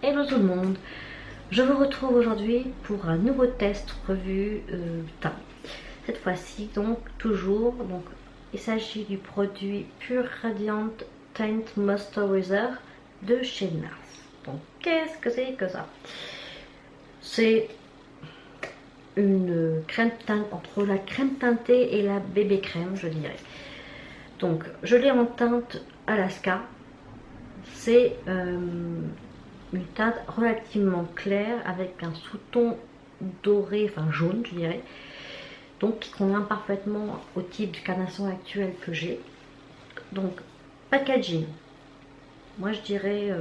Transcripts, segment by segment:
Hello tout le monde, je vous retrouve aujourd'hui pour un nouveau test revue teint. Cette fois-ci donc toujours, il s'agit du produit Pure Radiant Tint Moisturizer de chez NARS. Donc qu'est-ce que c'est que ça? C'est une crème teinte entre la crème teintée et la bébé crème, je dirais. Donc je l'ai en teinte Alaska. C'est une teinte relativement claire avec un sous-ton doré, enfin jaune je dirais, donc qui convient parfaitement au type de carnation actuel que j'ai. Donc packaging, moi je dirais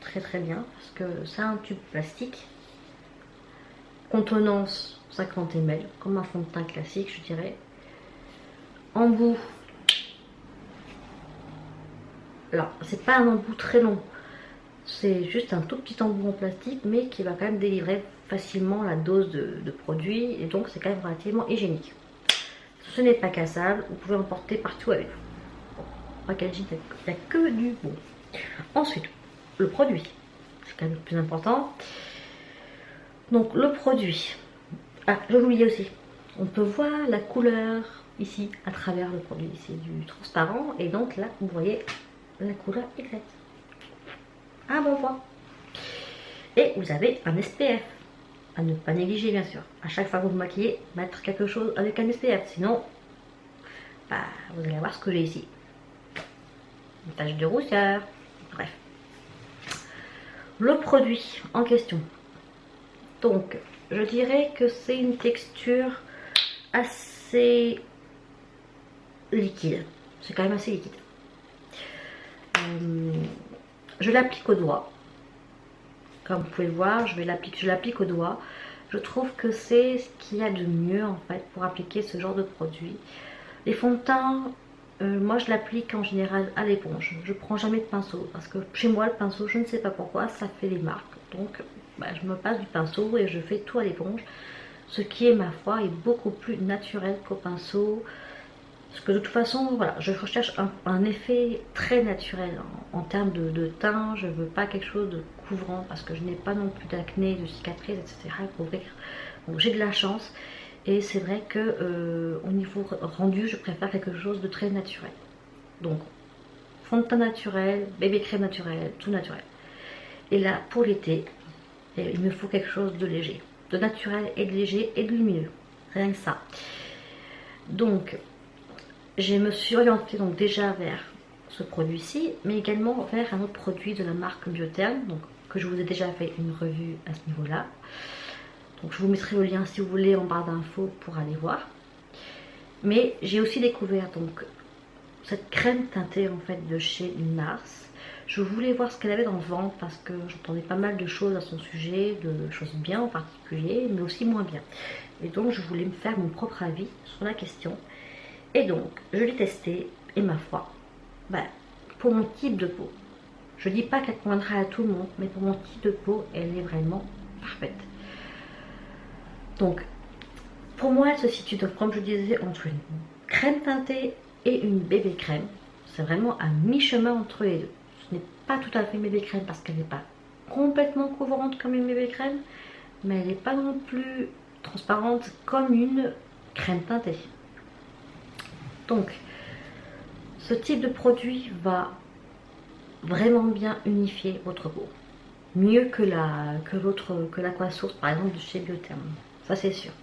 très très bien parce que c'est un tube plastique, contenance 50 ml comme un fond de teint classique je dirais. Embout, alors c'est pas un embout très long, c'est juste un tout petit embout en plastique mais qui va quand même délivrer facilement la dose de produit et donc c'est quand même relativement hygiénique. Ce n'est pas cassable, vous pouvez emporter partout avec vous. Bon, packaging, il n'y a que du bon. Ensuite, le produit, c'est quand même le plus important. Donc le produit, ah je l'oubliais aussi, on peut voir la couleur ici à travers le produit, c'est du transparent et donc là vous voyez la couleur exacte. Un bon point. Et vous avez un SPF à ne pas négliger bien sûr. À chaque fois que vous vous maquillez, mettre quelque chose avec un SPF, sinon bah, vous allez voir ce que j'ai ici. Une tache de rousseur, bref. Le produit en question. Donc, je dirais que c'est une texture assez liquide. C'est quand même assez liquide. Je l'applique au doigt. Comme vous pouvez le voir, je l'applique au doigt. Je trouve que c'est ce qu'il y a de mieux en fait pour appliquer ce genre de produit. Les fonds de teint, moi je l'applique en général à l'éponge. Je prends jamais de pinceau parce que chez moi le pinceau, je ne sais pas pourquoi, ça fait les marques. Donc je me passe du pinceau et je fais tout à l'éponge. Ce qui est ma foi est beaucoup plus naturel qu'au pinceau. Parce que de toute façon, voilà, je recherche un effet très naturel en termes de teint. Je veux pas quelque chose de couvrant parce que je n'ai pas non plus d'acné, de cicatrices, etc. à couvrir. Donc j'ai de la chance et c'est vrai que au niveau rendu, je préfère quelque chose de très naturel. Donc fond de teint naturel, bébé crème naturelle, tout naturel. Et là, pour l'été, il me faut quelque chose de léger, de naturel et de léger et de lumineux. Rien que ça. Donc je me suis orientée donc déjà vers ce produit-ci, mais également vers un autre produit de la marque Biotherm, donc que je vous ai déjà fait une revue à ce niveau-là. Donc je vous mettrai le lien si vous voulez en barre d'infos pour aller voir. Mais j'ai aussi découvert donc cette crème teintée en fait de chez NARS. Je voulais voir ce qu'elle avait en vente parce que j'entendais pas mal de choses à son sujet, de choses bien en particulier, mais aussi moins bien. Et donc je voulais me faire mon propre avis sur la question. Et donc, je l'ai testé et ma foi, pour mon type de peau, je dis pas qu'elle conviendra à tout le monde, mais pour mon type de peau, elle est vraiment parfaite. Donc, pour moi, elle se situe, donc, comme je disais, entre une crème teintée et une bébé crème. C'est vraiment un mi-chemin entre les deux. Ce n'est pas tout à fait une bébé crème parce qu'elle n'est pas complètement couvrante comme une bébé crème, mais elle n'est pas non plus transparente comme une crème teintée. Donc, ce type de produit va vraiment bien unifier votre peau. Mieux que l'Aquasource par exemple de chez Biotherm. Ça c'est sûr.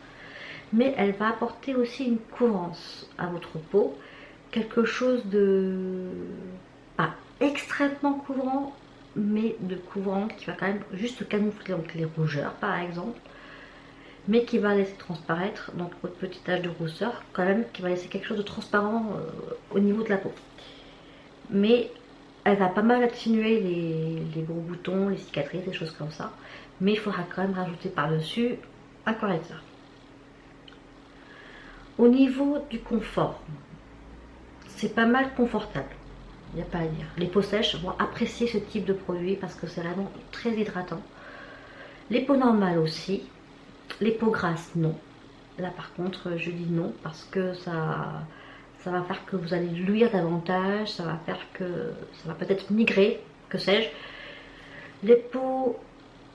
Mais elle va apporter aussi une couvrance à votre peau. Quelque chose de pas extrêmement couvrant, mais de couvrant qui va quand même juste camoufler donc les rougeurs par exemple. Mais qui va laisser transparaître donc votre petite tache de rousseur quand même, qui va laisser quelque chose de transparent au niveau de la peau. Mais elle va pas mal atténuer les gros boutons, les cicatrices, des choses comme ça. Mais il faudra quand même rajouter par-dessus un correcteur. Au niveau du confort, c'est pas mal confortable. Il n'y a pas à dire. Les peaux sèches vont apprécier ce type de produit parce que c'est vraiment très hydratant. Les peaux normales aussi. Les peaux grasses, non. Là par contre, je dis non parce que ça va faire que vous allez luire davantage, ça va faire que ça va peut-être migrer, que sais-je. Les peaux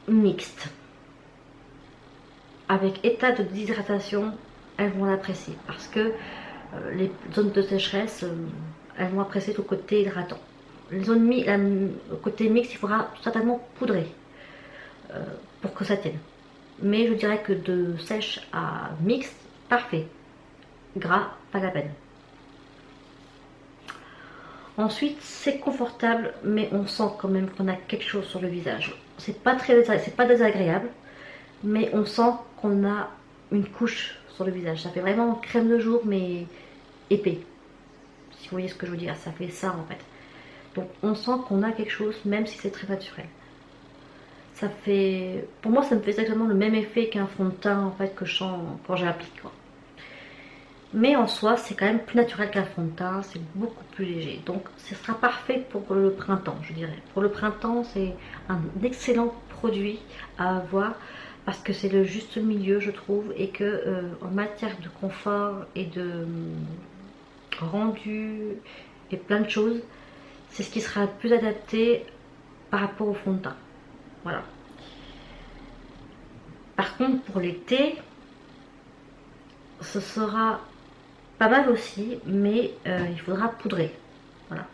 mixtes avec état de déshydratation, elles vont l'apprécier parce que les zones de sécheresse, elles vont apprécier tout le côté hydratant. Les zones le côté mixte, il faudra certainement poudrer pour que ça tienne. Mais je dirais que de sèche à mixte, parfait. Gras, pas la peine. Ensuite, c'est confortable, mais on sent quand même qu'on a quelque chose sur le visage. C'est pas désagréable, mais on sent qu'on a une couche sur le visage. Ça fait vraiment crème de jour, mais épais. Si vous voyez ce que je veux dire, ça fait ça en fait. Donc on sent qu'on a quelque chose, même si c'est très naturel. Ça fait, pour moi, ça me fait exactement le même effet qu'un fond de teint en fait que je sens quand j'applique. Mais en soi, c'est quand même plus naturel qu'un fond de teint, c'est beaucoup plus léger. Donc ce sera parfait pour le printemps, je dirais. Pour le printemps, c'est un excellent produit à avoir parce que c'est le juste milieu, je trouve, et que en matière de confort et de rendu et plein de choses, c'est ce qui sera le plus adapté par rapport au fond de teint. Voilà. Par contre, pour l'été, ce sera pas mal aussi, mais il faudra poudrer. Voilà,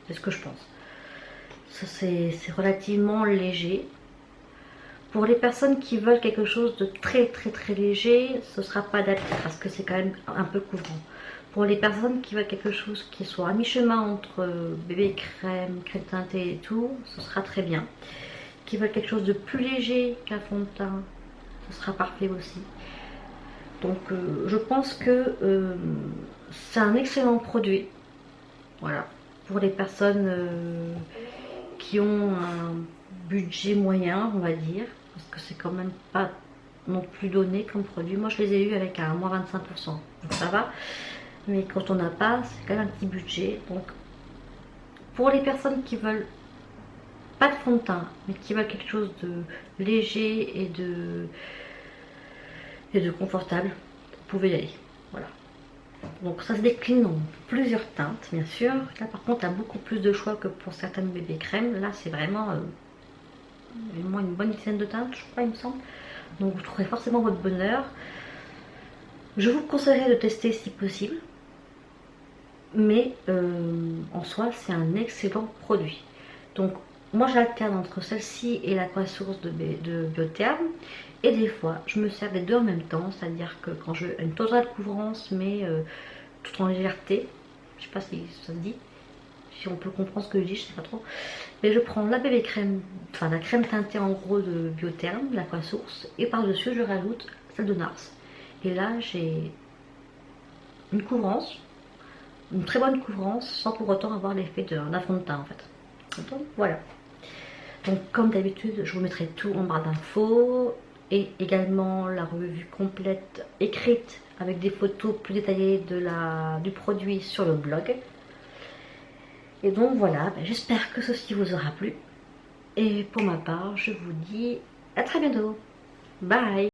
c'est ce que je pense. C'est relativement léger. Pour les personnes qui veulent quelque chose de très léger, ce sera pas adapté parce que c'est quand même un peu couvrant. Pour les personnes qui veulent quelque chose qui soit à mi-chemin entre bébé crème, crème teintée et tout, ce sera très bien. Qui veulent quelque chose de plus léger qu'un fond de teint, ce sera parfait aussi. Donc je pense que c'est un excellent produit. Voilà, pour les personnes qui ont un budget moyen, on va dire, parce que c'est quand même pas non plus donné comme produit. Moi je les ai eu avec un moins 25%, donc ça va. Mais quand on n'a pas, c'est quand même un petit budget. Donc pour les personnes qui veulent pas de fond de teint, mais qui veulent quelque chose de léger et de confortable, vous pouvez y aller. Voilà. Donc ça se décline en plusieurs teintes, bien sûr. Là par contre, il y a beaucoup plus de choix que pour certaines bébés crèmes. Là c'est vraiment une bonne dizaine de teintes, je crois, il me semble. Donc vous trouverez forcément votre bonheur. Je vous conseillerais de tester si possible. Mais en soi, c'est un excellent produit. Donc moi j'alterne entre celle-ci et l'Aquasource de Biotherme. Et des fois, je me sers des deux en même temps, c'est-à-dire que quand je une totale couvrance, mais tout en légèreté, je sais pas si ça se dit, si on peut comprendre ce que je dis, je sais pas trop. Mais je prends la bébé crème, enfin la crème teintée en gros de Biotherme, l'Aquasource, et par-dessus je rajoute celle de Nars. Et là j'ai une couvrance, une très bonne couvrance, sans pour autant avoir l'effet d'un fond de teint en fait. Donc voilà. Donc comme d'habitude, je vous mettrai tout en barre d'infos et également la revue complète écrite avec des photos plus détaillées du produit sur le blog. Et donc voilà, j'espère que ceci vous aura plu. Et pour ma part, je vous dis à très bientôt. Bye!